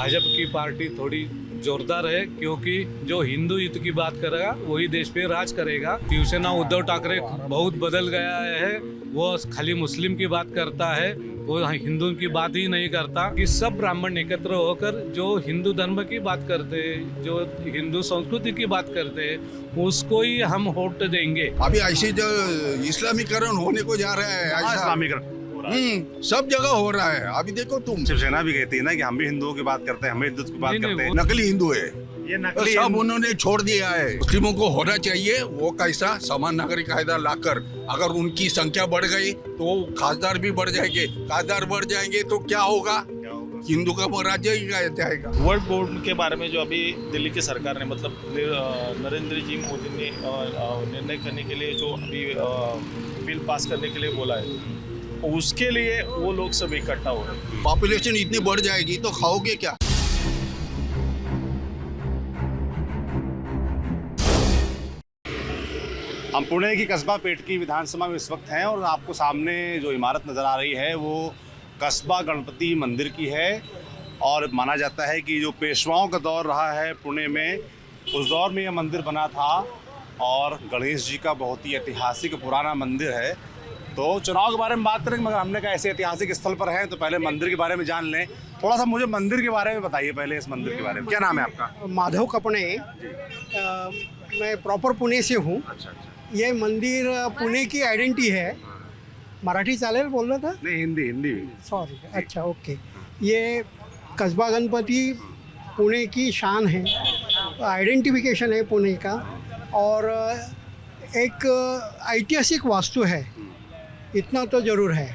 भाजपा की पार्टी थोड़ी जोरदार है, क्योंकि जो हिंदू हित की बात करेगा वही देश पे राज करेगा। शिवसेना उद्धव ठाकरे बहुत बदल गया है, वो खाली मुस्लिम की बात करता है, वो हिंदू की बात ही नहीं करता। कि सब ब्राह्मण एकत्र होकर जो हिंदू धर्म की बात करते हैं, जो हिंदू संस्कृति की बात करते हैं, उसको ही हम वोट देंगे। अभी ऐसे जो इस्लामीकरण होने को जा रहा है, ऐसा इस्लामीकरण सब जगह हो रहा है। अभी देखो तुम, शिवसेना भी कहती है ना कि हम भी हिंदुओं की बात करते हैं, हम भी हिंदू की बात नहीं, करते हैं। नकली हिंदू है, ये तो नकली सब उन्होंने छोड़ दिया है। मुस्लिमों को होना चाहिए वो कैसा समान नागरिक कायदा लाकर, अगर उनकी संख्या बढ़ गई तो खासदार भी बढ़ जाएंगे, खासदार बढ़ जाएंगे तो क्या होगा, हिंदू का राज्य ही जाएगा। वर्ल्ड बोर्ड के बारे में जो अभी दिल्ली की सरकार ने मतलब नरेंद्र जी मोदी ने निर्णय करने के लिए जो अभी बिल पास करने के लिए बोला है, उसके लिए वो लोग सब इकट्ठा हो रहे हैं। पॉपुलेशन इतनी बढ़ जाएगी तो खाओगे क्या। हम पुणे की कस्बा पेट की विधानसभा में इस वक्त हैं और आपको सामने जो इमारत नज़र आ रही है वो कस्बा गणपति मंदिर की है। और माना जाता है कि जो पेशवाओं का दौर रहा है पुणे में, उस दौर में यह मंदिर बना था और गणेश जी का बहुत ही ऐतिहासिक पुराना मंदिर है। तो चुनाव के बारे में बात करेंगे, मगर हमने कहा ऐसे ऐतिहासिक स्थल पर हैं तो पहले मंदिर के बारे में जान लें। थोड़ा सा मुझे मंदिर के बारे में बताइए पहले, इस मंदिर के बारे में। क्या नाम है आपका? माधव कपड़े। मैं प्रॉपर पुणे से हूँ। अच्छा अच्छा। ये मंदिर पुणे की आइडेंटिटी है। मराठी चालेल बोल रहा था? नहीं, हिंदी हिंदी। सॉरी, अच्छा ओके। ये कस्बा गणपति पुणे की शान है, आइडेंटिफिकेशन है पुणे का, और एक ऐतिहासिक वास्तु है, इतना तो ज़रूर है।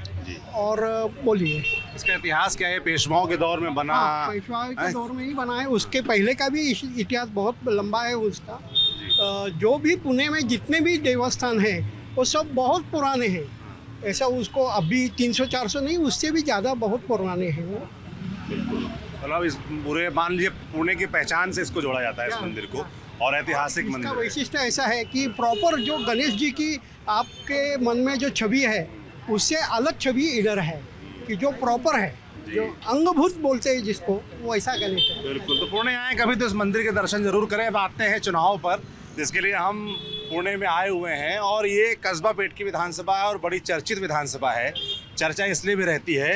और बोलिए, इसका इतिहास क्या है? पेशवाओं के दौर में बना? पेशवा के दौर में ही बना है, उसके पहले का भी इतिहास बहुत लंबा है उसका। जो भी पुणे में जितने भी देवस्थान हैं वो सब बहुत पुराने हैं। ऐसा उसको अभी 300-400 नहीं, उससे भी ज़्यादा बहुत पुराने हैं वो। मतलब इस पूरे मान लीजिए पुणे की पहचान से इसको जोड़ा जाता है, इस मंदिर को, और ऐतिहासिक इसका मंदिर है। वैशिष्ट्य ऐसा है कि प्रॉपर जो गणेश जी की आपके मन में जो छवि है उससे अलग छवि इधर है, कि जो प्रॉपर है, जो अंगभूत बोलते हैं जिसको, वो ऐसा गणेश है। बिल्कुल। तो पुणे आए कभी तो इस मंदिर के दर्शन जरूर करें। अब आते हैं चुनाव पर, जिसके लिए हम पुणे में आए हुए हैं। और ये कस्बा पेट की विधानसभा है और बड़ी चर्चित विधानसभा है। चर्चा इसलिए भी रहती है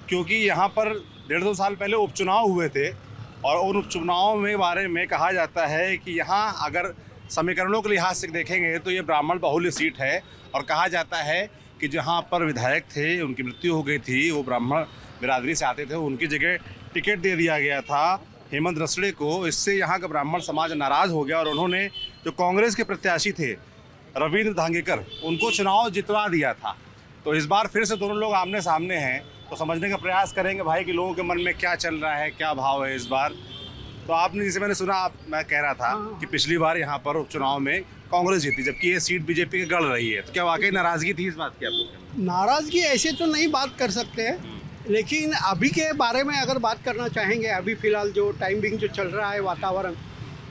क्योंकि यहाँ पर 1.5-2 साल पहले उपचुनाव हुए थे और उन उपचुनाव में बारे में कहा जाता है कि यहाँ अगर समीकरणों के लिहाज से देखेंगे तो ये ब्राह्मण बहुल्य सीट है। और कहा जाता है कि जहाँ पर विधायक थे उनकी मृत्यु हो गई थी, वो ब्राह्मण बिरादरी से आते थे, उनकी जगह टिकट दे दिया गया था हेमंत रसड़े को। इससे यहाँ का ब्राह्मण समाज नाराज़ हो गया और उन्होंने जो कांग्रेस के प्रत्याशी थे रविंद्र धांगेकर, उनको चुनाव जितवा दिया था। तो इस बार फिर से दोनों लोग आमने सामने हैं, तो समझने का प्रयास करेंगे भाई कि लोगों के मन में क्या चल रहा है, क्या भाव है इस बार। तो आपने, जैसे मैंने सुना, मैं कह रहा था कि पिछली बार यहाँ पर उपचुनाव में कांग्रेस जीती, जबकि ये सीट बीजेपी की गढ़ रही है। तो क्या वाकई नाराज़गी थी इस बात की आप लोग? नाराज़गी ऐसे तो नहीं बात कर सकते हैं, लेकिन अभी के बारे में अगर बात करना चाहेंगे, अभी फ़िलहाल जो टाइमिंग जो चल रहा है वातावरण,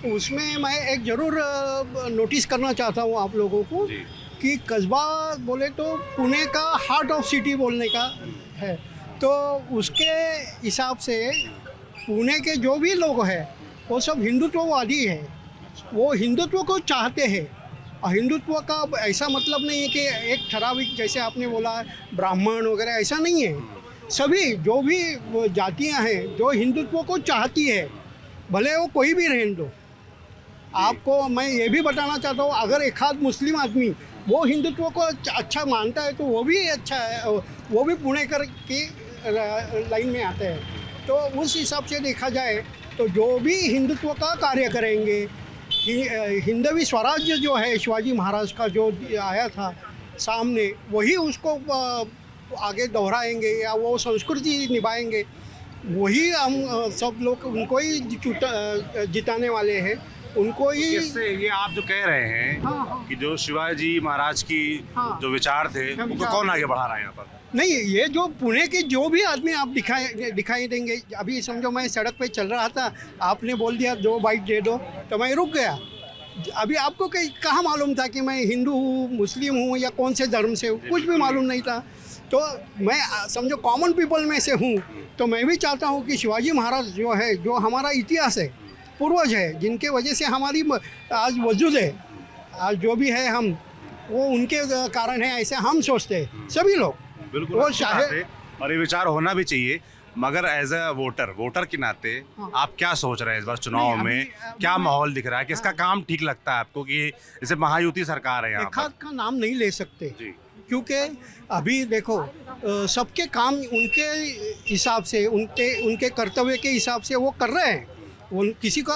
उसमें मैं एक ज़रूर नोटिस करना चाहता हूँ आप लोगों को कि कस्बा बोले तो पुणे का हार्ट ऑफ सिटी बोलने का है। तो उसके हिसाब से पुणे के जो भी लोग हैं वो सब हिंदुत्ववादी है, वो हिंदुत्व को चाहते हैं। और हिंदुत्व का ऐसा मतलब नहीं है कि एक ठराविक, जैसे आपने बोला ब्राह्मण वगैरह, ऐसा नहीं है। सभी जो भी जातियां हैं जो हिंदुत्व को चाहती है, भले वो कोई भी रहने दो। आपको मैं ये भी बताना चाहता हूँ, अगर एक आध मुस्लिम आदमी वो हिंदुत्व को अच्छा मानता है तो वो भी अच्छा है, वो भी पुणेकर की लाइन में आते हैं। तो उस हिसाब से देखा जाए तो जो भी हिंदुत्व का कार्य करेंगे, हिंदवी स्वराज्य जो है शिवाजी महाराज का जो आया था सामने, वही उसको आगे दोहराएंगे या वो संस्कृति निभाएंगे, वही हम सब लोग उनको ही जिताने वाले हैं, उनको ही। इससे ये आप जो कह रहे हैं कि जो शिवाजी महाराज की जो विचार थे उनको कौन आगे बढ़ा रहा है यहाँ पर? नहीं, ये जो पुणे के जो भी आदमी आप दिखाई देंगे, अभी समझो मैं सड़क पे चल रहा था, आपने बोल दिया 2 बाइट दे दो, तो मैं रुक गया। अभी आपको कहाँ मालूम था कि मैं हिंदू हूँ, मुस्लिम हूँ या कौन से धर्म से हूँ, कुछ भी मालूम नहीं था। तो मैं समझो कॉमन पीपल में से हूँ, तो मैं भी चाहता हूँ कि शिवाजी महाराज जो है, जो हमारा इतिहास है, पूर्वज है, जिनके वजह से हमारी आज वजूद है, आज जो भी है हम, वो उनके कारण है, ऐसे हम सोचते हैं सभी लोग। बिल्कुल वो अच्छी चाहे बात है, और ये विचार होना भी चाहिए। मगर एज अ वोटर के नाते आप क्या सोच रहे हैं इस बार चुनाव नहीं, में? अभी- क्या माहौल दिख रहा है? किसका काम ठीक लगता है आपको कि जैसे महायुति सरकार है यहाँ एक पर? हाथ का नाम नहीं ले सकते, जी क्योंकि अभी देखो सबके काम उनके हिसाब से, उनके कर्तव्य के हिसाब से वो कर रहे हैं। उन किसी का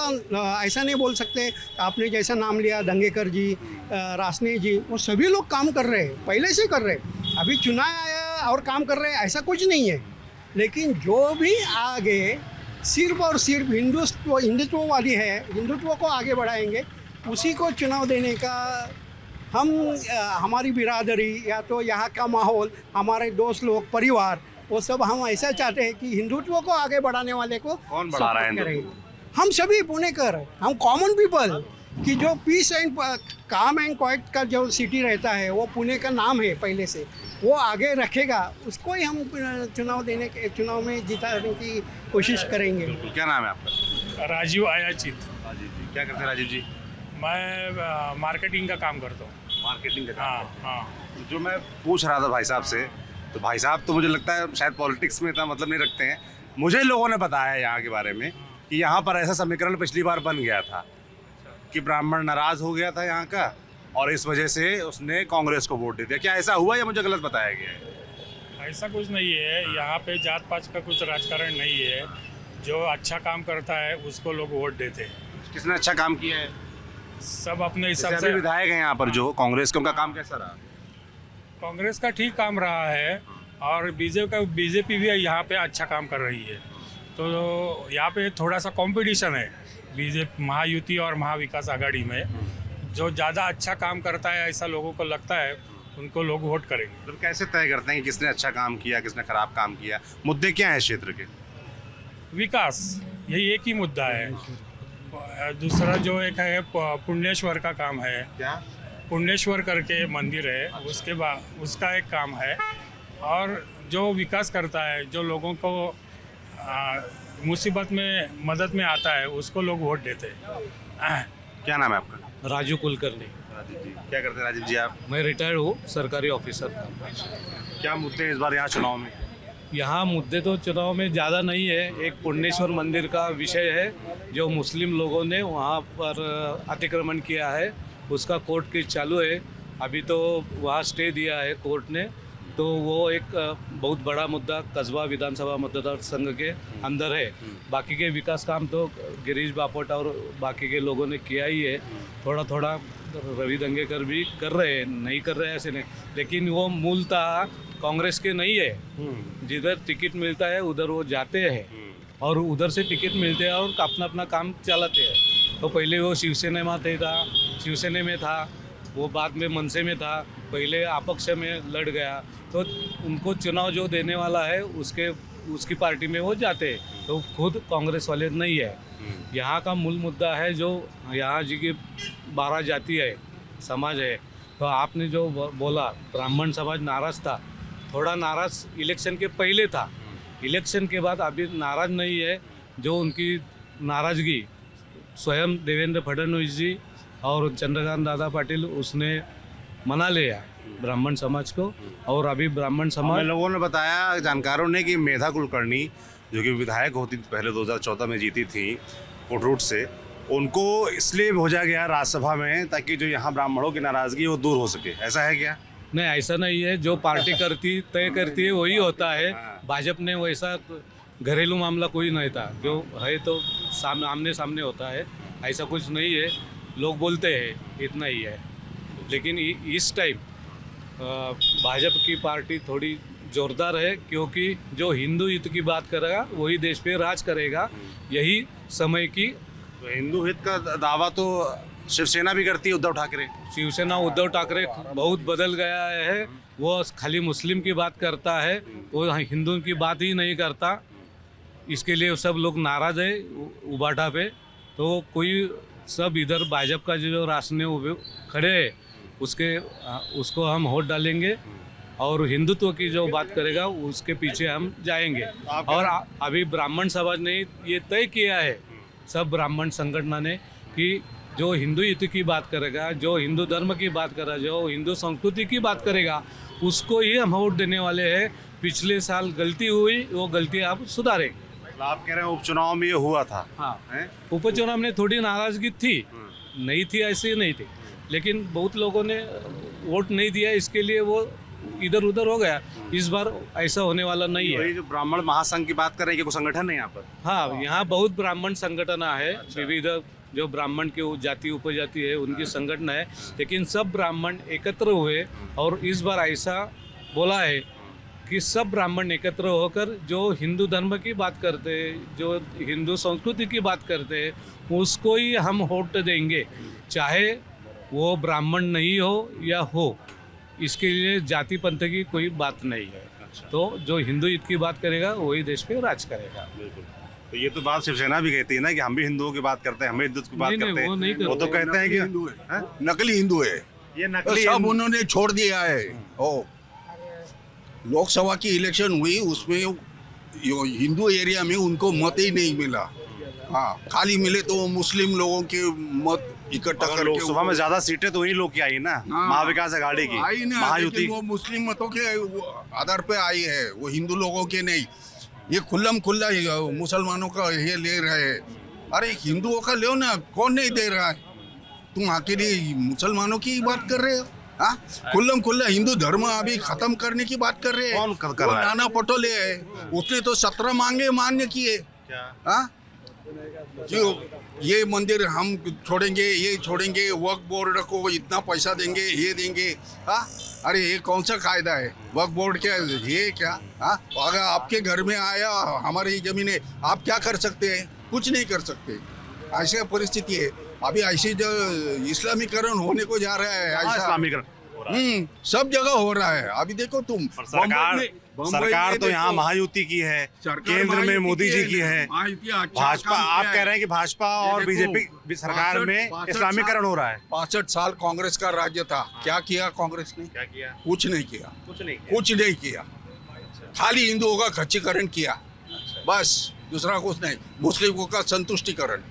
ऐसा नहीं बोल सकते। आपने जैसा नाम लिया दंगेकर जी, रासने जी, वो सभी लोग काम कर रहे हैं, पहले से कर रहे हैं। अभी चुनाव आया और काम कर रहे हैं ऐसा कुछ नहीं है। लेकिन जो भी आगे सिर्फ और सिर्फ हिंदुत्व वाली है, हिंदुत्व को आगे बढ़ाएंगे, उसी को चुनाव देने का हम हमारी बिरादरी या तो यहाँ का माहौल, हमारे दोस्त लोग, परिवार, वो सब हम ऐसा चाहते हैं कि हिंदुत्व को आगे बढ़ाने वाले को कौन बढ़ा रहा है support हिंदुत्व? करें। हम सभी पुणेकर, हम कॉमन पीपल, कि जो पीस एंड काम एंड क्वाइट का जो सिटी रहता है, वो पुणे का नाम है पहले से, वो आगे रखेगा, उसको ही हम चुनाव में जिताने की कोशिश करेंगे। बिल्कुल। क्या नाम है आपका? राजीव आयाचित। राजीव जी, क्या करते हैं राजीव जी? मैं मार्केटिंग का काम करता हूँ। मार्केटिंग का हाँ काम हाँ। है। जो मैं पूछ रहा था भाई साहब से, तो भाई साहब तो मुझे लगता है शायद पॉलिटिक्स में इतना मतलब नहीं रखते हैं। मुझे लोगों ने बताया है यहाँ के बारे में कि यहाँ पर ऐसा समीकरण पिछली बार बन गया था कि ब्राह्मण नाराज हो गया था यहाँ का, और इस वजह से उसने कांग्रेस को वोट दे दिया। क्या ऐसा हुआ या मुझे गलत बताया गया है? ऐसा कुछ नहीं है, यहाँ पे जात पात का कुछ राजकारण नहीं है। जो अच्छा काम करता है उसको लोग वोट देते हैं। किसने अच्छा काम किया है? सब अपने जैसे हिसाब अभी से। विधायक हैं यहाँ पर जो कांग्रेस के, उनका काम कैसा रहा? कांग्रेस का ठीक काम रहा है, और बीजेपी भी यहाँ पे अच्छा काम कर रही है। तो यहाँ पे थोड़ा सा कंपटीशन है बीजेपी, महायुति और महाविकास आघाड़ी में। जो ज़्यादा अच्छा काम करता है ऐसा लोगों को लगता है, उनको लोग वोट करेंगे। मतलब कैसे तय करते हैं कि किसने अच्छा काम किया, किसने खराब काम किया? मुद्दे क्या हैं क्षेत्र के? विकास, यही एक ही मुद्दा है। दूसरा जो एक है पुण्येश्वर का काम है, क्या? पुण्येश्वर करके मंदिर है, उसके बाद उसका एक काम है। और जो विकास करता है, जो लोगों को मुसीबत में मदद में आता है, उसको लोग वोट देते हैं। क्या नाम है आपका? राजू कुलकर्णी। राजीव जी, क्या करते हैं राजीव जी आप? मैं रिटायर्ड हूँ, सरकारी ऑफिसर था। क्या मुद्दे हैं इस बार यहाँ चुनाव में? यहाँ मुद्दे तो चुनाव में ज़्यादा नहीं है। एक पुण्येश्वर मंदिर का विषय है, जो मुस्लिम लोगों ने वहाँ पर अतिक्रमण किया है, उसका कोर्ट केस चालू है। अभी तो वहाँ स्टे दिया है कोर्ट ने, तो वो एक बहुत बड़ा मुद्दा कस्बा विधानसभा मतदार संघ के अंदर है। बाकी के विकास काम तो गिरीश बापट और बाकी के लोगों ने किया ही है। थोड़ा थोड़ा रवि दंगेकर भी कर रहे हैं, नहीं कर रहे हैं ऐसे नहीं, लेकिन वो मूलतः कांग्रेस के नहीं है। जिधर टिकट मिलता है उधर वो जाते हैं, और उधर से टिकट मिलते हैं और अपना अपना काम चलाते हैं। तो पहले वो शिवसेना में था, वो बाद में मनसे में था, पहले अपक्ष में लड़ गया। तो उनको चुनाव जो देने वाला है उसकी पार्टी में वो जाते हैं, तो खुद कांग्रेस वाले नहीं है। यहाँ का मूल मुद्दा है जो यहाँ जी की 12 जाति है, समाज है। तो आपने जो बोला ब्राह्मण समाज नाराज़ था, थोड़ा नाराज़ इलेक्शन के पहले था, इलेक्शन के बाद अभी नाराज़ नहीं है। जो उनकी नाराज़गी स्वयं देवेंद्र फडणवीस जी और चंद्रकांत दादा पाटिल उसने मना लिया ब्राह्मण समाज को। और अभी ब्राह्मण हमें समाज लोगों ने बताया, जानकारों ने, कि मेधा कुलकर्णी जो कि विधायक होती पहले 2014 में जीती थी कोटरूट से, उनको इसलिए भेजा गया राज्यसभा में ताकि जो यहाँ ब्राह्मणों की नाराज़गी है वो दूर हो सके। ऐसा है क्या? नहीं, ऐसा नहीं है। जो पार्टी तय करती है वही होता है। भाजपा ने वैसा घरेलू मामला कोई नहीं था, जो है तो आमने सामने होता है, ऐसा कुछ नहीं है। लोग बोलते हैं इतना ही है, लेकिन इस टाइम भाजपा की पार्टी थोड़ी जोरदार है, क्योंकि जो हिंदू हित की बात करेगा वही देश पे राज करेगा। यही समय की तो हिंदू हित का दावा तो शिवसेना भी करती है, उद्धव ठाकरे। शिवसेना उद्धव ठाकरे बहुत बदल गया है। वो खाली मुस्लिम की बात करता है, वो हिंदू की बात ही नहीं करता। इसके लिए सब लोग नाराज़ है उबाटा पे। तो कोई सब इधर भाजपा का जो रास्ते खड़े हैं उसको हम वोट डालेंगे, और हिंदुत्व की जो बात करेगा उसके पीछे हम जाएंगे। और अभी ब्राह्मण समाज ने ये तय किया है, सब ब्राह्मण संगठन ने, कि जो हिंदू युद्ध की बात करेगा, जो हिंदू धर्म की बात करेगा, जो हिंदू संस्कृति की बात करेगा, उसको ही हम वोट देने वाले हैं। पिछले साल गलती हुई, वो गलती आप सुधारेंगे। आप कह रहे हैं उपचुनाव में ये हुआ था। हाँ, हैं? उपचुनाव में थोड़ी नाराजगी थी, नहीं थी ऐसी नहीं थी, लेकिन बहुत लोगों ने वोट नहीं दिया, इसके लिए वो इधर उधर हो गया। इस बार ऐसा होने वाला नहीं है। वही जो ब्राह्मण महासंघ की बात कर रहे हैं कि कोई संगठन है यहाँ पर। हाँ, यहाँ बहुत ब्राह्मण संगठन है, विविध जो ब्राह्मण की जाति उपजाति है उनकी संगठन है, लेकिन सब ब्राह्मण एकत्र हुए और इस बार ऐसा बोला है कि सब ब्राह्मण एकत्र होकर जो हिंदू धर्म की बात करते हैं, जो हिंदू संस्कृति की बात करते हैं, उसको ही हम वोट देंगे, चाहे वो ब्राह्मण नहीं हो या हो। इसके लिए जाति पंथ की कोई बात नहीं है। तो जो हिंदू हित की बात करेगा वही देश पे राज करेगा। तो ये तो बात शिवसेना भी कहती है ना कि हम भी हिंदुओं की बात करते हैं, हम भी हिंदुत्व की बात नहीं, करते हैं। वो नहीं वो तो करते। कहते हैं कि हिंदू है, हैं? नकली हिंदू है, ये तो नकली सब उन्होंने छोड़ दिया है। ओ लोकसभा की इलेक्शन हुई, उसमें हिंदू एरिया में उनको मत ही नहीं मिला। हाँ, खाली मिले तो मुस्लिम लोगों के मत इकट्ठा अगर करके लोकसभा में ज्यादा सीटें तो वही लोग की आई ना, हाँ। महाविकास अघाड़ी की, आई ना, महायुति। लेकिन वो मुस्लिम मतों के आधार पे आई है, वो हिंदू लोगों के नहीं। ये खुल्लम खुल्ला मुसलमानों का ये ले रहे हैं। अरे हिंदुओं का लो ना, कौन नहीं दे रहा है? तुम अकेले मुसलमानों की बात कर रहे हो? हाँ, खुल्लम खुल्ला हिंदू धर्म अभी खत्म करने की बात कर रहे हैं। कौन कर वो रहा है? नाना पटोले है, उसने तो 17 मांगे मान्य किए। हाँ, क्यों ये मंदिर हम छोड़ेंगे, ये छोड़ेंगे, वक्फ बोर्ड को इतना पैसा देंगे, ये देंगे। हाँ, अरे ये कौन सा कायदा है? वक्फ बोर्ड क्या ये क्या? हाँ, अगर आपके घर में आया, हमारी जमीन है, आप क्या कर सकते हैं? कुछ नहीं कर सकते। ऐसी परिस्थिति है अभी। ऐसी जो इस्लामीकरण होने को जा रहा है, ऐसा इस्लामीकरण सब जगह हो रहा है। अभी देखो तुम, सरकार तो यहाँ महायुति की है, केंद्र में मोदी जी की है, भाजपा। आप कह रहे हैं कि भाजपा और बीजेपी सरकार में इस्लामीकरण हो रहा है। 65 साल कांग्रेस का राज्य था, क्या किया कांग्रेस ने? क्या किया? कुछ नहीं किया, कुछ नहीं किया। खाली हिंदुओं का खच्चीकरण किया, बस, दूसरा कुछ नहीं। मुस्लिमों का संतुष्टिकरण।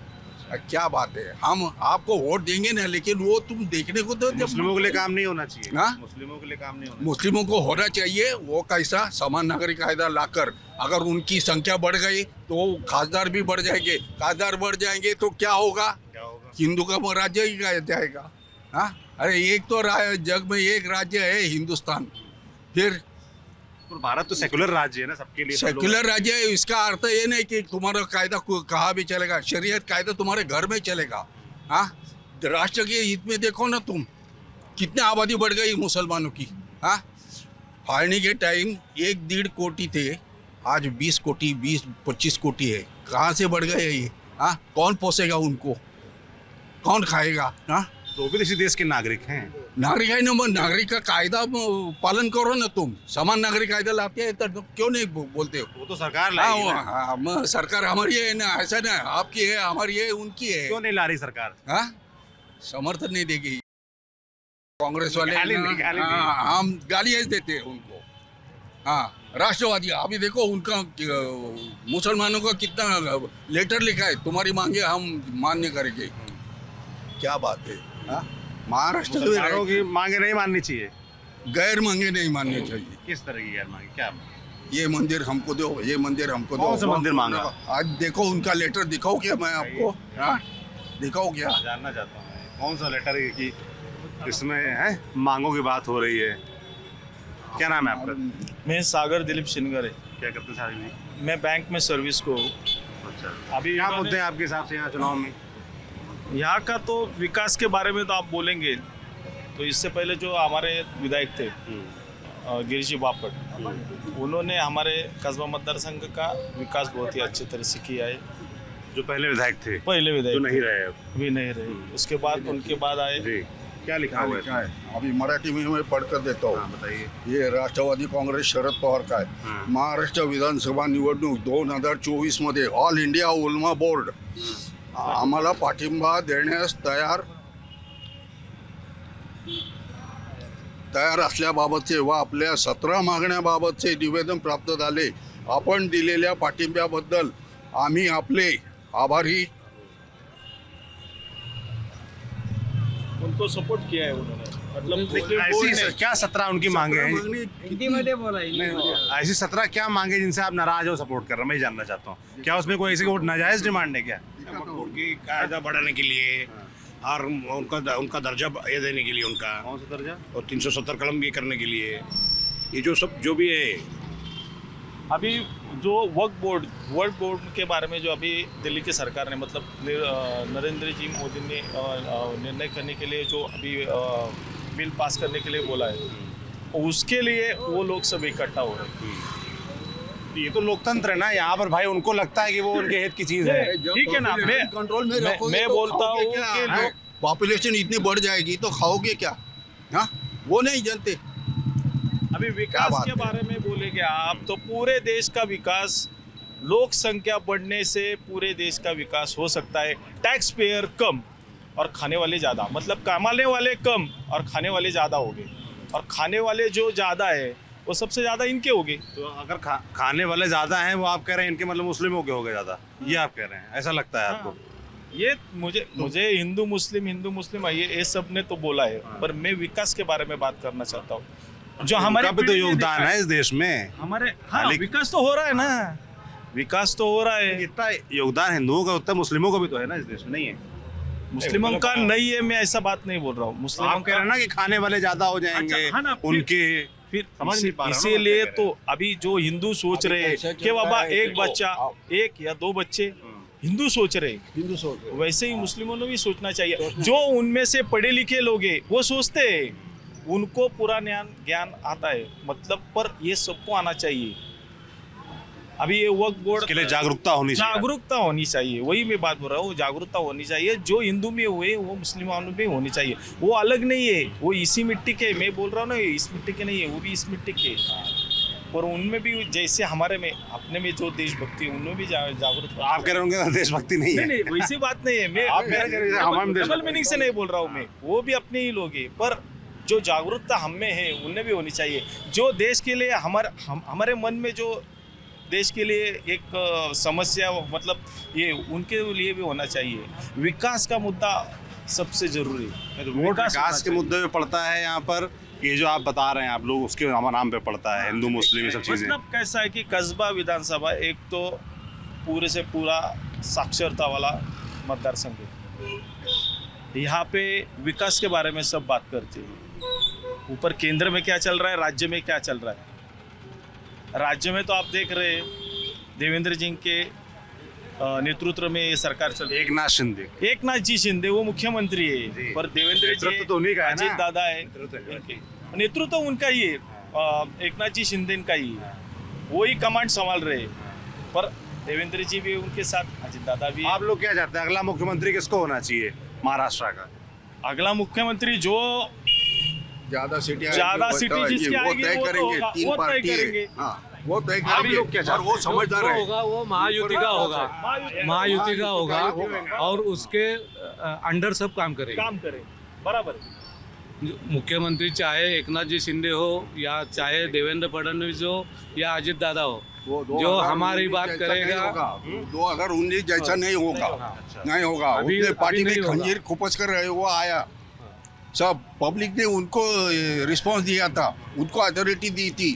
क्या बात है? हम आपको वोट देंगे ना, लेकिन वो तुम देखने को तो मुस्लिमों के लिए काम नहीं होना चाहिए। हाँ? मुस्लिमों के लिए काम नहीं होना मुस्लिमों को होना चाहिए। वो कैसा? समान नागरिक कायदा लाकर, अगर उनकी संख्या बढ़ गई तो खासदार भी बढ़ जाएंगे। खासदार बढ़ जाएंगे तो क्या होगा? हिंदू का राज्य ही जाएगा। हाँ, अरे एक तो जग में एक राज्य है हिंदुस्तान। फिर तो भारत तो सेकुलर राज्य है ना, सबके लिए। सेक्युलर राज्य है, इसका अर्थ ये नहीं कि तुम्हारा कायदा कहाँ भी चलेगा। शरीयत कायदा तुम्हारे घर में चलेगा। हाँ, राष्ट्र के हित में देखो ना तुम, कितनी आबादी बढ़ गई मुसलमानों की। हाँ, फाड़ने के टाइम 1-1.5 कोटी थे, आज 20 कोटी 20-25 कोटी है। कहाँ से बढ़ गए ये? हाँ, कौन पोसेगा उनको? कौन खाएगा? हाँ, तो भी इसी देश के नागरिक हैं। नागरिक है ना, नागरिक का कायदा पालन करो ना तुम। समान नागरिक कायदा लाते हैं तो क्यों नहीं बोलते हो? वो तो सरकार हाँ, लाएगी ना। सरकार हमारी है ना, ऐसा ना, आपकी है, हमारी है, उनकी है। क्यों नहीं ला रही सरकार? हाँ, समर्थन नहीं देगी कांग्रेस वाले। गाली नहीं। हाँ, हम गाली देते हैं उनको। हाँ, राष्ट्रवादी अभी देखो उनका मुसलमानों का कितना लेटर लिखा है, तुम्हारी मांगे हम मान्य करेंगे। क्या बात है? हाँ, महाराष्ट्र सरकारों की मांगे नहीं माननी चाहिए। गैर मांगे नहीं माननी चाहिए। किस तरह की गैर मांगे? क्या? ये मंदिर हमको दो, ये मंदिर हमको दो। कौन सा मंदिर मांगा? आज देखो उनका लेटर दिखाओ क्या मैं आपको? हाँ, दिखाओ क्या? जानना चाहता हूँ कौन सा लेटर है कि इसमें है मांगों की बात हो रही है। क्या नाम है आपका? मैं सागर दिलीप शिनगर है। क्या करते हैं सारी जी? मैं बैंक में सर्विस को हूँ। अच्छा, अभी क्या मुद्दे हैं आपके हिसाब से यहाँ चुनाव में? यहाँ का तो विकास के बारे में तो आप बोलेंगे, तो इससे पहले जो हमारे विधायक थे गिरीश बापट, उन्होंने हमारे कस्बा मतदार संघ का विकास बहुत ही अच्छे तरह से किया है। जो पहले विधायक थे, पहले जो विधायक नहीं रहे अब। भी नहीं रहे, उसके बाद उनके बाद आए। जी, क्या लिखा हुआ क्या है? है? अभी मराठी में मैं पढ़ कर देता हूँ। हाँ, बताइए। ये राष्ट्रवादी काँग्रेस शरद पवार का आहे. महाराष्ट्र विधानसभा निवडणूक 2024 मध्ये ऑल इंडिया उलमा बोर्ड आम्हाला पाठिंबा देण्यास तयार असल्याबाबतचे व आपल्या 17 मागण्याबाबतचे निवेदन प्राप्त झाले. आपण दिलेल्या पाठिंब्याबद्दल आम्ही आपले आभारी. उनको सपोर्ट किया है उन्होंने, मतलब लेकिन ऐसी बोलने- क्या 17 उनकी मांगे हैं? मागणी ऐसी 17 क्या मांगे जिनसे आप नाराज हो सपोर्ट कर रहे हैं? मैं ये जानना चाहता हूँ. क्या उसमें कोई ऐसी नाजायज डिमांड है क्या? उनकी कायदा बढ़ाने के लिए और उनका दर्जा ये देने के लिए उनका, कौन सा दर्जा? और 370 कलम ये करने के लिए, ये जो सब जो भी है. अभी जो वर्क बोर्ड के बारे में जो अभी दिल्ली की सरकार ने मतलब नरेंद्र जी मोदी ने निर्णय करने के लिए जो अभी बिल पास करने के लिए बोला है, उसके लिए वो लोग सब इकट्ठा हो रहे हैं. ये तो लोकतंत्र है ना. यहाँ पर भाई उनको लगता है कि वो उनके हित की चीज है. ठीक है ना, मैं कंट्रोल में मैं- रखोगे मैं तो बोलता खाओगे हूँ क्या? कि हाँ, लोग- पॉपुलेशन इतनी बढ़ जाएगी तो खाओगे क्या? हाँ, वो नहीं जानते. अभी क्या विकास बात के है? बारे में बोलेंगे आप तो पूरे देश का विकास, लोक संख्या बढ़ने से पूरे देश का विकास हो सकता है. टैक्स पेयर कम और खाने वाले ज़्यादा, मतलब कमाने वाले कम और खाने वाले ज़्यादा हो गए, और खाने वाले जो ज़्यादा है वो सबसे ज़्यादा इनके हो गए. तो अगर खाने वाले ज्यादा हैं वो आप कह रहे हैं इनके मतलब मुस्लिमों के हो गए ज्यादा, ये आप कह रहे हैं? ऐसा लगता है आपको? ये मुझे हिंदू मुस्लिम ये सब ने तो बोला है, पर मैं विकास के बारे में बात करना चाहता हूँ. जो हमारे उनका भी तो योगदान है इस देश में. हमारे, हाँ, लेकिन- विकास तो हो रहा है ना, विकास तो हो रहा है. इतना योगदान हिंदुओं का उतना मुस्लिमों का भी तो है ना इस देश में, नहीं है? मुस्लिमों का नहीं है, मैं ऐसा बात नहीं बोल रहा हूँ. मुस्लिमों आप कह रहे हैं ना कि खाने वाले ज्यादा हो जाएंगे. अच्छा, हाँ ना, उनके फिर समझ नहीं पा रहा हूँ ना, इसीलिए मैं क्या तो अभी जो हिंदू सोच रहे हैं कि बाबा एक बच्चा, एक या दो बच्चे, हिंदू सोच रहे, वैसे ही मुस्लिमों ने भी सोचना चाहिए. जो उनमें से पढ़े लिखे लोग हैं वो सोचते हैं, उनको पूरा ज्ञान आता है, मतलब पर ये सबको आना चाहिए. अभी ये वक्फ बोर्ड के लिए जागरूकता होनी चाहिए. जागरूकता होनी चाहिए, वही मैं बात बोल रहा हूँ. जागरूकता होनी चाहिए. जो हिंदू में हुए वो मुसलमानों में होनी चाहिए. वो अलग नहीं है, वो इसी मिट्टी के, मैं बोल रहा हूँ ना, इस मिट्टी के नहीं है, वो भी इस मिट्टी के. और उनमें भी जैसे हमारे में अपने में जो देशभक्ति, उनमें भी जागरूक. आप कह रहे होंगे देशभक्ति नहीं है. नहीं, वैसी बात नहीं है. आप कह रहे हैं हमारे में डबल मीनिंग से नहीं बोल रहा हूँ मैं, वो भी अपने ही लोग हैं, पर जो जागरूकता हम में है उनमें भी होनी चाहिए. जो देश के लिए हमारे मन में जो देश के लिए एक समस्या, मतलब ये उनके लिए भी होना चाहिए. विकास का मुद्दा सबसे जरूरी है. विकास के मुद्दे पे पड़ता है यहाँ पर. ये जो आप बता रहे हैं आप लोग, उसके नाम पे पड़ता है हिंदू मुस्लिम ये सब चीजें. मतलब कैसा है कि कस्बा विधानसभा एक तो पूरे से पूरा साक्षरता वाला मतदार संघ है. यहाँ पे विकास के बारे में सब बात करते हैं. ऊपर केंद्र में क्या चल रहा है, राज्य में क्या चल रहा है. राज्य में तो आप देख रहे हैं देवेंद्र जी के नेतृत्व में ये सरकार चल रही है. एकनाथ जी शिंदे वो मुख्यमंत्री है, पर देवेंद्र नेतृत्व जी तो उन्हीं का है ना. अजीत दादा है, नेतृत्व उनका ही है. एकनाथ जी शिंदे इनका ही है, वो ही कमांड संभाल रहे हैं. पर देवेंद्र जी भी उनके साथ, अजीत दादा भी. आप लोग क्या चाहते हैं अगला मुख्यमंत्री किसको होना चाहिए महाराष्ट्र का? अगला मुख्यमंत्री जो ज्यादा सिटी जिसकी वो आएगी तय वो तो करेंगे. होगा, 3 वो तय पार्टी करेंगे. है. हाँ, वो तय आप करेंगे. लोग क्या और चाहते वो समझदार जो है. होगा वो महायुति का होगा, महायुति का होगा, और उसके अंडर सब काम करेगा. काम करे, बराबर. मुख्यमंत्री चाहे एकनाथ जी शिंदे हो या चाहे देवेंद्र फडणवीस हो या अजित दादा हो, वो जो 2019 हमारी बात जैसा करेगा. नहीं होगा. 2019 जैसा नहीं होगा. नहीं होगा. अभी- उसने पार्टी अभी में नहीं होगा. खंजीर खुपच कर रहे, वो आया. सब पब्लिक ने उनको रिस्पांस दिया था, उनको अथॉरिटी दी थी,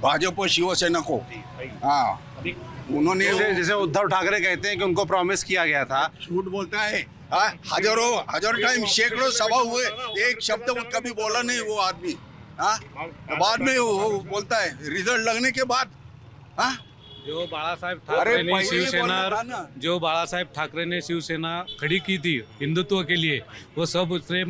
भाजपा शिवसेना को. हाँ, उन्होंने जैसे उद्धव ठाकरे कहते हैं कि उनको प्रॉमिस किया गया था. झूठ बोलता है. हाँ, हजारों टाइम सैकड़ों सभा हुए, एक शब्द वो कभी बोला नहीं वो आदमी. हाँ, बाद में वो बोलता है रिजल्ट लगने के बाद. हाँ, जो बाला साहेब अरे ठाकरे ने पहले ही बोलना था ना. शिवसेना, जो बाला साहेब ठाकरे ने शिवसेना खड़ी की थी हिंदुत्व के लिए, वो सब उसने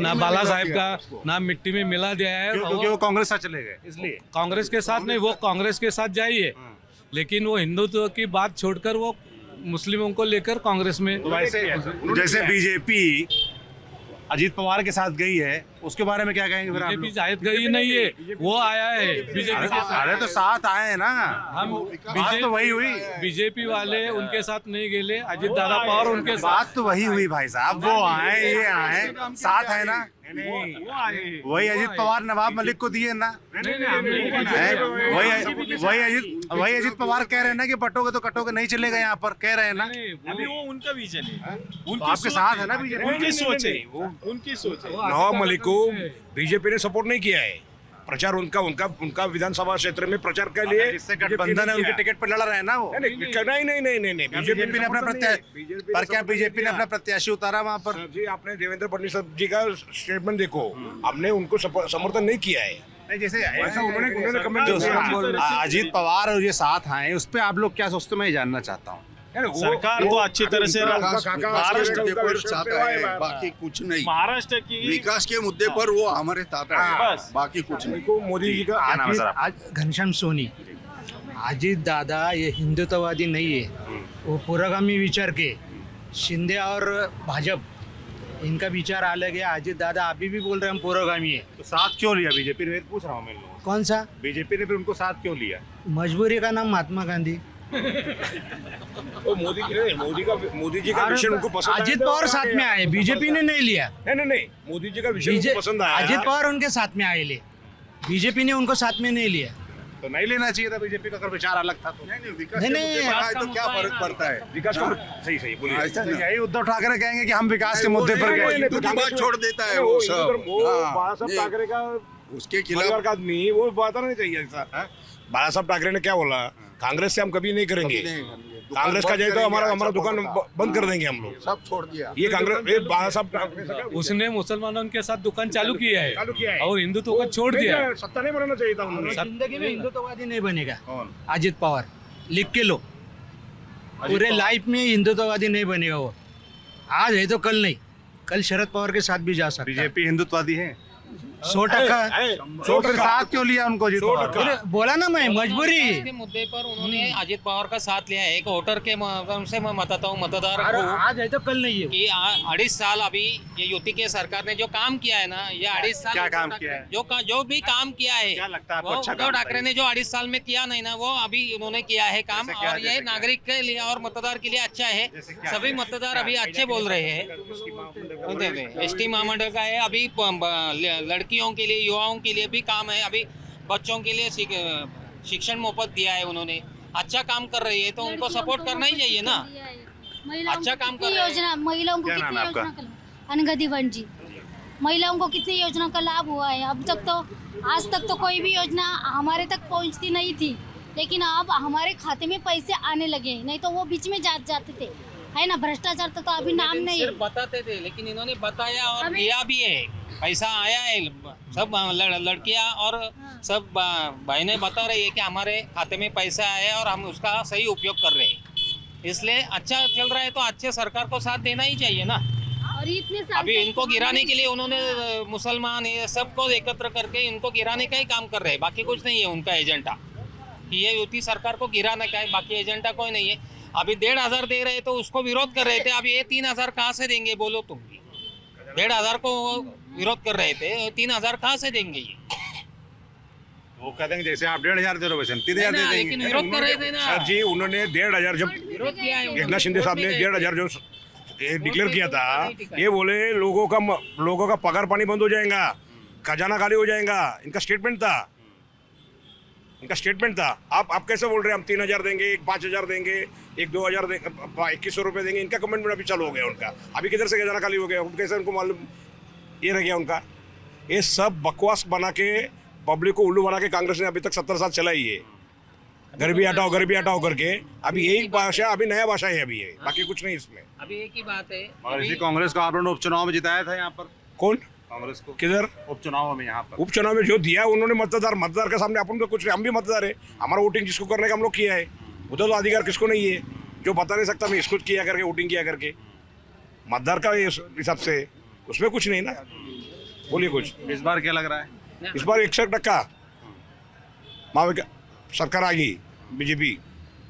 ना बाला साहेब का ना मिट्टी में मिला दिया है. क्योंकि वो कांग्रेस से चले गए इसलिए. कांग्रेस के साथ नहीं, वो कांग्रेस के साथ जाइए, लेकिन वो हिंदुत्व की बात छोड़कर वो मुस्लिमों को लेकर कांग्रेस में. जैसे बीजेपी अजीत पवार के साथ गई है, उसके बारे में क्या कहेंगे फिर आप बीजेपी लोग? जाहिर गई नहीं है, वो आया है बीजेपी के साथ. अरे तो साथ आए हैं ना. हम बात तो वही हुई. बीजेपी वाले उनके साथ नहीं गेले, अजित दादा पवार उनके साथ. बात तो वही हुई भाई साहब. वो आए, ये आए, साथ है ना. वही अजीत पवार नवाब मलिक को दिए ना। हैं? वही अजीत पवार कह रहे हैं ना कि बटोगे तो कटोगे, नहीं चलेगा यहाँ पर, कह रहे हैं ना। अभी वो उनका विजन है, तो आपके साथ है ना बीजेपी? उनकी सोच है, वो उनकी सोच है। नवाब मलिक को बीजेपी ने सपोर्ट नहीं किया है। प्रचार उनका विधानसभा क्षेत्र में प्रचार के लिए जिससे गठबंधन है उनके टिकट पर लड़ रहे हैं ना वो। नहीं बीजेपी ने अपना प्रत्याशी, पर क्या बीजेपी ने अपना प्रत्याशी उतारा वहाँ पर? जी आपने देवेंद्र फडणवीस जी का स्टेटमेंट देखो, हमने उनको समर्थन नहीं किया है। नहीं, जैसे ऐसा उन्होंने कमेंट जो अजीत पवार और ये साथ आए, उस पर आप लोग क्या सोचते, मैं ये जानना चाहता हूँ। सरकार तो अच्छी तरह से महाराष्ट्र महाराष्ट्र पर चाहता है, बाकी कुछ नहीं। महाराष्ट्र की विकास के मुद्दे पर वो हमारे साथ है, बस। बाकी कुछ नहीं। को मोदी जी का क्या नाम है सर आपका? आज घनश्याम सोनी। अजित दादा ये हिंदुत्ववादी नहीं है, वो पुरोगामी विचार के। शिंदे और भाजपा इनका विचार अलग है। अजित दादा अभी भी बोल रहे हैं हम पुरोगामी है। तो साथ क्यों लिया बीजेपी ने, पूछ रहा हूँ मैं लोगों कौन सा? से। बीजेपी ने फिर उनको साथ क्यों लिया? मजबूरी का नाम महात्मा गांधी। वो मोदी जी का विजन उनको पसंद आया अजित था। पवार साथ में आए, बीजेपी ने नहीं लिया। नहीं मोदी जी का विजन उनको पसंद आया। अजित पवार उनके साथ में आए ले, बीजेपी ने उनको साथ में नहीं लिया। तो नहीं लेना चाहिए था बीजेपी का, अगर विचार अलग था तो। विकास नहीं, के मुद्दे पर आए तो क्या फर्क पड़ता है? विकास का सही बोलिए। ऐसा तो नहीं। यही उद्धव ठाकरे कहेंगे कि हम विकास के मुद्दे पर वो गए। हिंदू की बात छोड़ देता है वो सब। हाँ, बाला साहब ये ठाकरे का उसके परिवार खिलाफ का आदमी, वो बताना नहीं चाहिए ऐसा। बाला साहब ठाकरे ने क्या बोला, कांग्रेस से हम कभी नहीं करेंगे, कांग्रेस का जाए तो हमारा दुकान बंद कर देंगे हम लोग। सब छोड़ दिया। ये कांग्रेस, ये बाला साहब ठाकरे का उसने मुसलमानों के साथ दुकान चालू किया चालू किया है है। और हिंदुत्व को छोड़ दिया है। सत्ता नहीं बनाना चाहिए था उन्होंने। जिंदगी में हिंदुत्ववादी नहीं बनेगा कौन? अजित पवार, लिख के लो। पूरे लाइफ में हिंदुत्ववादी नहीं बनेगा वो। आज है तो कल नहीं, कल शरद पवार के साथ भी जा सकता है। बीजेपी हिंदुत्ववादी है 100%। तो फिर साथ क्यों लिया उनको अजीत पवार? अरे बोला ना मैं, मजबूरी। के मुद्दे पर उन्होंने अजित पवार का साथ लिया है। एक वोटर के माध्यम से मैं बताता हूँ मतदार अरे को आज है तो कल नहीं है। कि 2.5 साल अभी ये युति के सरकार ने जो काम किया है ना, ये 2.5 साल क्या काम उद्धव किया है? ठाकरे- जो भी काम किया है, क्या लगता है आपको वो अच्छा उद्धव काम ठाकरे ने जो 2.5 साल में किया नहीं ना, वो अभी उन्होंने किया है काम। जैसे क्या- और ये जैसे क्या? नागरिक के लिए और मतदार के लिए अच्छा है। जैसे क्या सभी है? मतदार अभी अच्छे बोल रहे हैं। एसटी महामंडल का है, अभी लड़कियों के लिए, युवाओं के लिए भी काम है। अभी बच्चों के लिए शिक्षण मुफ्त दिया है उन्होंने। अच्छा काम कर रही है तो उनको सपोर्ट करना ही चाहिए ना। अच्छा काम कर रहे हैं। योजना महिलाओं को क्या नाम कितनी है आपका? योजना का अनगति जी महिलाओं को कितनी योजना का लाभ हुआ है। अब तक तो, आज तक तो कोई भी योजना हमारे तक पहुंचती नहीं थी, लेकिन अब हमारे खाते में पैसे आने लगे हैं। नहीं तो वो बीच में जाते थे, है ना। भ्रष्टाचार तो अभी नाम नहीं है। सिर्फ बताते थे, लेकिन इन्होंने बताया और अभी- दिया भी है। पैसा आया है। सब लड़कियां और सब बहनें बता रही है कि हमारे खाते में पैसा आया और हम उसका सही उपयोग कर रहे हैं। इसलिए अच्छा चल रहा है तो अच्छे सरकार को साथ देना ही चाहिए ना। और इतने साल अभी से इनको गिराने के लिए उन्होंने मुसलमान ये सबको एकत्र करके इनको गिराने का ही काम कर रहे हैं। बाकी कुछ नहीं है उनका एजेंडा कि ये युति सरकार को गिराने का है। बाकी एजेंडा कोई नहीं है। अभी 1,500 दे रहे तो उसको विरोध कर रहे थे। अब ये 3,000 कहाँ से देंगे बोलो तुम भी। 1,500 को विरोध कर रहे थे, 3,000 कहाँ से देंगे ये? वो कहते हैं जैसे आप 1,500 दे रहे हो वैसे हम 3,000 दे लेकिन देंगे। विरोध कर रहे थे ना। सर जी उन्होंने 1,500 जब विरोध किया है एकनाथ शिंदे साहब ने 1,500 जो डिक्लेयर किया था, ये बोले लोगों का पगार पानी बंद हो जाएगा, खजाना खाली हो जाएगा। इनका स्टेटमेंट था। आप कैसे बोल रहे हैं हम 3,000 देंगे, एक 5,000 देंगे, एक 2,000 देंगे, 2,100 रुपये देंगे। इनका कमेंटमेंट अभी चालू हो गया उनका। अभी किधर से खजाना खाली हो गया, कैसे उनको मालूम ये रह गया उनका। ये सब बकवास बना के पब्लिक को उल्लू बना के कांग्रेस ने अभी तक 70 साल चलाई है। गरीबी हटाओ करके। अभी यही भाषा, अभी नया भाषा है अभी ये, बाकी कुछ नहीं इसमें। अभी एक ही बात है। और इसी कांग्रेस को आप लोगों ने उपचुनाव में जिताया था यहाँ पर, कौन कांग्रेस को किधर उपचुनाव में यहाँ पर। उपचुनाव में जो दिया उन्होंने मतदार के सामने अपन तो कुछ नहीं, हम भी मतदार है। हमारा वोटिंग जिसको करने का हम लोग किया है, उधर तो अधिकार किसको नहीं है जो बता नहीं सकता मैं इसको किया करके वोटिंग किया करके। मतदार का हिसाब से उसमें कुछ नहीं ना। बोलिए कुछ। इस बार क्या लग रहा है? इस बार 61% सरकार आ गई बीजेपी।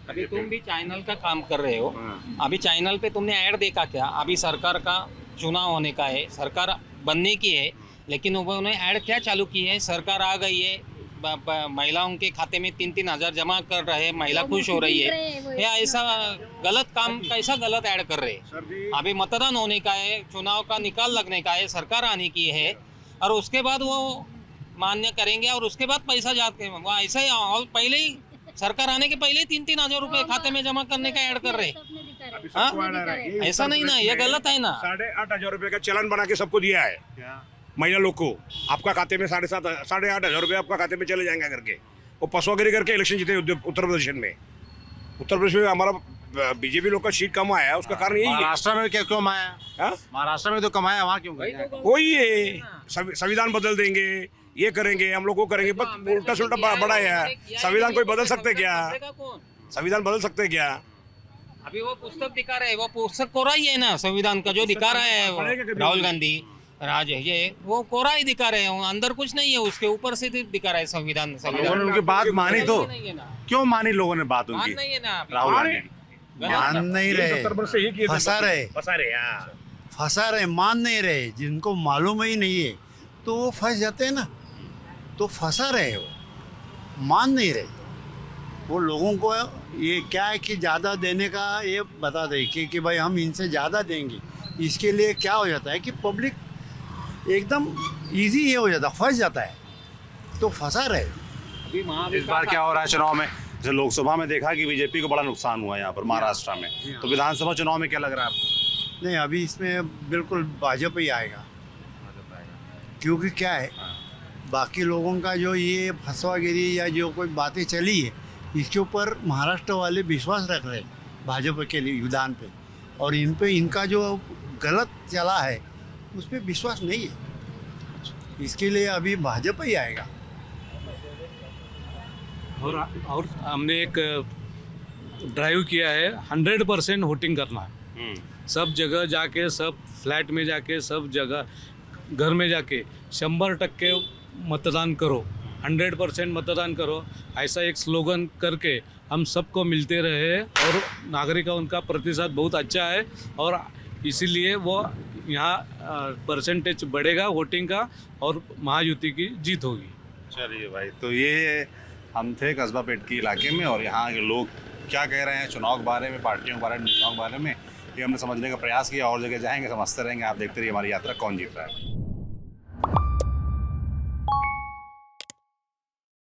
अभी तुम भी चैनल का काम कर रहे हो। अभी चैनल पे तुमने ऐड देखा क्या? अभी सरकार का चुनाव होने का है, सरकार बनने की है, लेकिन उन्होंने ऐड क्या चालू की है? सरकार आ गई है, महिलाओं के खाते में 3-3 हज़ार जमा कर रहे हैं, महिला खुश हो रही है। या ऐसा गलत काम, कैसा गलत ऐड कर रहे हैं? अभी मतदान होने का है, चुनाव का निकाल लगने का है, सरकार आने की है। और उसके बाद वो मान्य करेंगे और उसके बाद पैसा जाते हैं वो ऐसा ही और पहले ही सरकार आने के पहले ही 3-3 हजार रुपए खाते में जमा करने का ऐड कर रहे हाँ? ऐसा नहीं ना, ये गलत है ना। 8,500 रुपए का चलन बना के सबको दिया है महिला लोग को। आपका खाते में 8,500 रुपए आपका खाते में चले जाएंगे करके वो पसवागिरी करके इलेक्शन जीते उत्तर प्रदेश में। उत्तर प्रदेश में हमारा बीजेपी लोग का सीट कम आया, उसका कारण यही है। महाराष्ट्र में क्या क्यों आया? हाँ? महाराष्ट्र में तो कमाया, वहाँ क्यों गया? वही है, संविधान बदल देंगे, ये करेंगे, हम लोग वो करेंगे, बस उल्टा सुल्टा बड़ा है। संविधान कोई बदल सकते क्या? संविधान बदल सकते क्या? अभी वो पुस्तक दिखा रहे हैं, वो पुस्तक कोरा ही है ना संविधान का जो दिखा रहा है राहुल गांधी राज ये वो कोरा ही दिखा रहे हैं, अंदर कुछ नहीं है, उसके ऊपर से दिखा रहा है संविधान। लोगों ने उनकी बात मानी तो क्यों मानी लोगों ने बात उनकी? नहीं है ना राहुल गांधी मान नहीं रहे, फंसा रहे, फंसा रहे, मान नहीं रहे। जिनको मालूम ही नहीं है तो वो फंस जाते हैं ना, तो फंसा रहे वो, मान नहीं रहे। वो लोगों को ये क्या है कि ज़्यादा देने का ये बता दें कि भाई हम इनसे ज़्यादा देंगे, इसके लिए क्या हो जाता है कि पब्लिक एकदम इजी ये हो जाता, फंस जाता है, तो फंसा रहे। इस बार क्या हो रहा है चुनाव में? जैसे लोकसभा में देखा कि बीजेपी को बड़ा नुकसान हुआ यहाँ पर महाराष्ट्र में, तो विधानसभा चुनाव में क्या लग रहा है आपको? नहीं, अभी इसमें बिल्कुल भाजपा ही आएगा। क्योंकि क्या है, बाकी लोगों का जो ये फसवागिरी या जो कोई बातें चली है, इसके ऊपर महाराष्ट्र वाले विश्वास रख रहे हैं भाजपा के लिए विधान पे, और इन पे इनका जो गलत चला है उस पर विश्वास नहीं है। इसके लिए अभी भाजपा ही आएगा। और हमने एक ड्राइव किया है, 100% वोटिंग करना है। सब जगह जाके, सब फ्लैट में जाके, सब जगह घर में जाके 100% मतदान करो, 100% मतदान करो, ऐसा एक स्लोगन करके हम सबको मिलते रहे। और नागरिकों उनका प्रतिशत बहुत अच्छा है और इसीलिए वो यहाँ परसेंटेज बढ़ेगा वोटिंग का और महायुति की जीत होगी। चलिए भाई, तो ये हम थे कस्बा पेटकी इलाके में और यहाँ के लोग क्या कह रहे हैं चुनाव के बारे में, पार्टियों के बारे में, नेताओं के बारे में, ये हमने समझने का प्रयास किया। और जगह जाएंगे, समझते रहेंगे। आप देखते रहिए हमारी यात्रा कौन जीत रहा है।